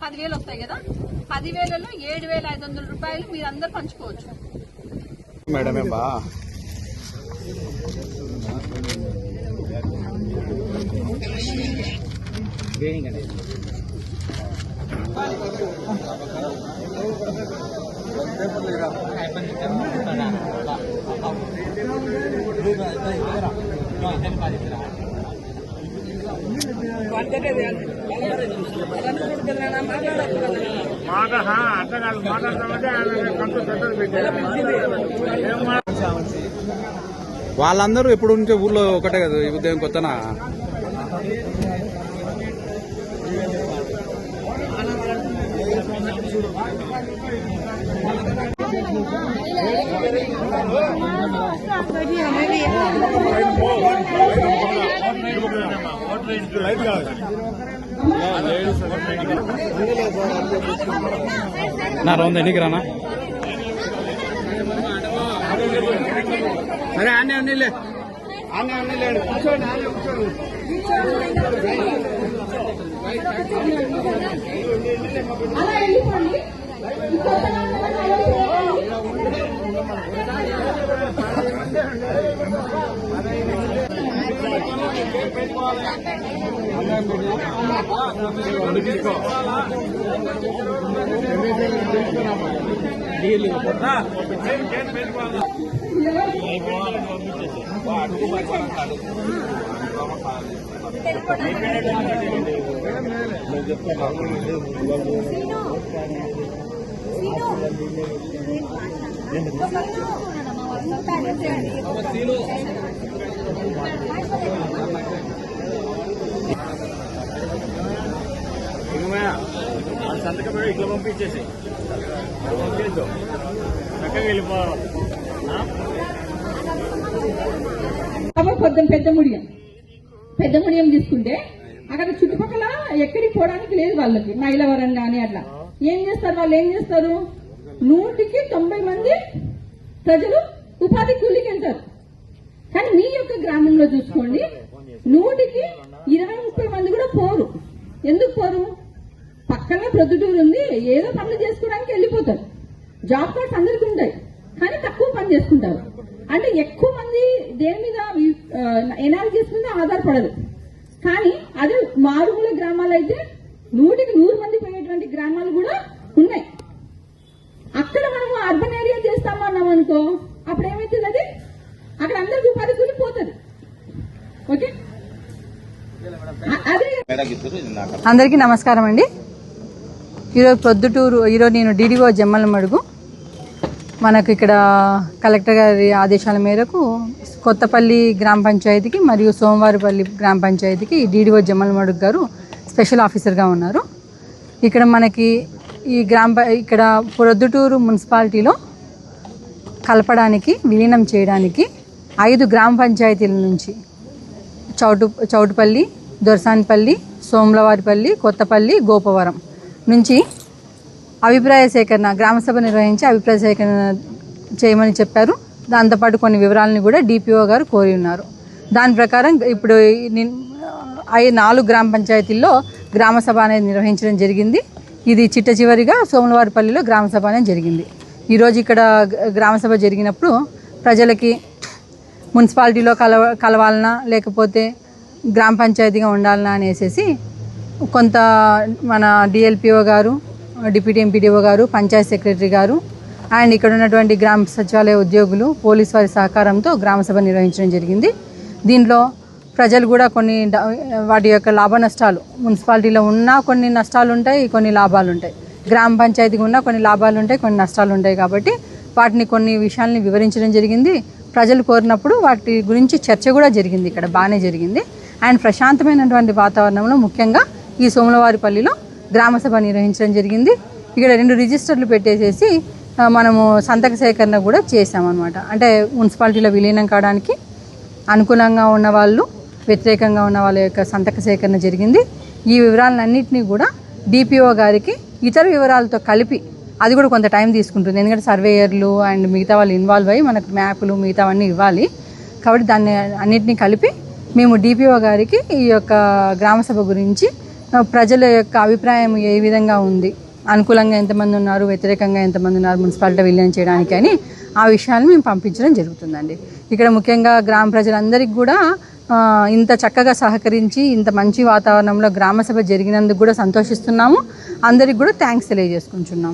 10,000 వస్తాయి కదా, 10,000లో 7,500 రూపాయలు మీరు అందరు పంచుకోవచ్చు. మేడం వాళ్ళందరూ ఎప్పుడు ఉంటే ఊర్లో ఒకటే కదా, ఈ ఉదయం కొత్తనా నా రౌండ్ ఎన్నికి రానా? అరే ఆనే ఉన్నీలే, ఆనే ఉన్నీలేడు, కూర్చోండి, ఆనే కూర్చోండి. సంతకం ఇట్లా పంపించేసి చక్కగా వెళ్ళిపోవాలి. పెద్ద ముడియం తీసుకుంటే అక్కడ చుట్టుపక్కల ఎక్కడికి పోవడానికి లేదు వాళ్ళకి, మైలవరం కానీ అట్లా. ఏం చేస్తారు వాళ్ళు? ఏం చేస్తారు? 100కి 90 మంది ప్రజలు ఉపాధి కూలికి వెళ్తారు. కానీ మీ యొక్క గ్రామంలో చూసుకోండి, 100కి 20-30 మంది కూడా పోరు. ఎందుకు పోరు? పక్కన ప్రొద్దుటూరు ఉంది, ఏదో పనులు చేసుకోవడానికి వెళ్ళిపోతారు. జాబ్ కార్డ్స్ అందరికీ ఉంటాయి, కానీ తక్కువ పని చేసుకుంటారు. అంటే ఎక్కువ మంది దేని మీద ఎనాలిసిస్ మీద ఆధారపడరు. కానీ అదే మారుమూల గ్రామాలు అయితే 100కి 100 మంది పోయేటువంటి గ్రామాలు కూడా ఉన్నాయి. అక్కడ మనం అర్బన్ ఏరియా చేస్తామన్నాం అనుకో, అప్పుడు ఏమైతుంది? అది అక్కడ అందరికి ఉపాధి కూలిపోతుంది. ఓకే, అదే. అందరికీ నమస్కారం అండి. ఈరోజు నేను DDO జమ్మలమడుగు. మనకు ఇక్కడ కలెక్టర్ గారి ఆదేశాల మేరకు కొత్తపల్లి గ్రామ పంచాయతీకి మరియు సోమవారిపల్లి గ్రామ పంచాయతీకి DDO జమ్మలమడుగు గారు స్పెషల్ ఆఫీసర్గా ఉన్నారు. ఇక్కడ మనకి ఇక్కడ ప్రొద్దుటూరు మున్సిపాలిటీలో కలపడానికి, విలీనం చేయడానికి 5 గ్రామ పంచాయతీల నుంచి చౌటుపల్లి, దొరసానిపల్లి, సోమలవారిపల్లి, కొత్తపల్లి, గోపవరం నుంచి అభిప్రాయ సేకరణ, గ్రామసభ నిర్వహించి అభిప్రాయ సేకరణ చేయమని చెప్పారు. దాంతోపాటు కొన్ని వివరాలను కూడా DPO గారు కోరి ఉన్నారు. దాని ప్రకారం ఇప్పుడు 4 గ్రామ పంచాయతీల్లో గ్రామసభ అనేది నిర్వహించడం జరిగింది. ఇది చిట్ట చివరిగా సోమలవారిపల్లిలో గ్రామసభ అనేది జరిగింది. ఈరోజు ఇక్కడ గ్రామసభ జరిగినప్పుడు ప్రజలకి మున్సిపాలిటీలో కలవాలన్నా లేకపోతే గ్రామ పంచాయతీగా ఉండాలన్నా అనేసి కొంత మన DLPO గారు, డిప్యూటీ MPDO గారు, పంచాయత్ సెక్రటరీ గారు అండ్ ఇక్కడ ఉన్నటువంటి గ్రామ సచివాలయ ఉద్యోగులు, పోలీస్ వారి సహకారంతో గ్రామసభ నిర్వహించడం జరిగింది. దీంట్లో ప్రజలు కూడా కొన్ని వాటి యొక్క లాభ నష్టాలు, మున్సిపాలిటీలో ఉన్నా కొన్ని నష్టాలు ఉంటాయి, కొన్ని లాభాలు ఉంటాయి. గ్రామ పంచాయతీకి ఉన్నా కొన్ని లాభాలు ఉంటాయి, కొన్ని నష్టాలు ఉంటాయి. కాబట్టి వాటిని కొన్ని విషయాల్ని వివరించడం జరిగింది. ప్రజలు కోరినప్పుడు వాటి గురించి చర్చ కూడా జరిగింది. ఇక్కడ బాగానే జరిగింది. అండ్ ప్రశాంతమైనటువంటి వాతావరణంలో ముఖ్యంగా ఈ సోమలవారిపల్లిలో గ్రామసభ నిర్వహించడం జరిగింది. ఇక్కడ 2 రిజిస్టర్లు పెట్టేసేసి మనము సంతక సేకరణ కూడా చేసామన్నమాట. అంటే మున్సిపాలిటీలో విలీనం కావడానికి అనుకూలంగా ఉన్న వాళ్ళు, వ్యతిరేకంగా ఉన్న వాళ్ళ యొక్క సంతక సేకరణ జరిగింది. ఈ వివరాలన్నింటినీ కూడా DPO గారికి ఇతర వివరాలతో కలిపి, అది కూడా కొంత టైం తీసుకుంటుంది. ఎందుకంటే సర్వేయర్లు అండ్ మిగతా వాళ్ళు ఇన్వాల్వ్ అయ్యి మనకు మ్యాపులు మిగతావన్నీ ఇవ్వాలి. కాబట్టి దాన్ని అన్నింటినీ కలిపి మేము DPO గారికి ఈ యొక్క గ్రామసభ గురించి ప్రజల యొక్క అభిప్రాయం ఏ విధంగా ఉంది, అనుకూలంగా ఎంతమంది ఉన్నారు, వ్యతిరేకంగా ఎంతమంది ఉన్నారు మున్సిపాలిటీ విలీనం చేయడానికి అని ఆ విషయాలు మేము పంపించడం జరుగుతుందండి. ఇక్కడ ముఖ్యంగా గ్రామ ప్రజలందరికీ కూడా ఇంత చక్కగా సహకరించి ఇంత మంచి వాతావరణంలో గ్రామసభ జరిగినందుకు కూడా సంతోషిస్తున్నాము. అందరికి కూడా థ్యాంక్స్ తెలియజేసుకుంటున్నాము.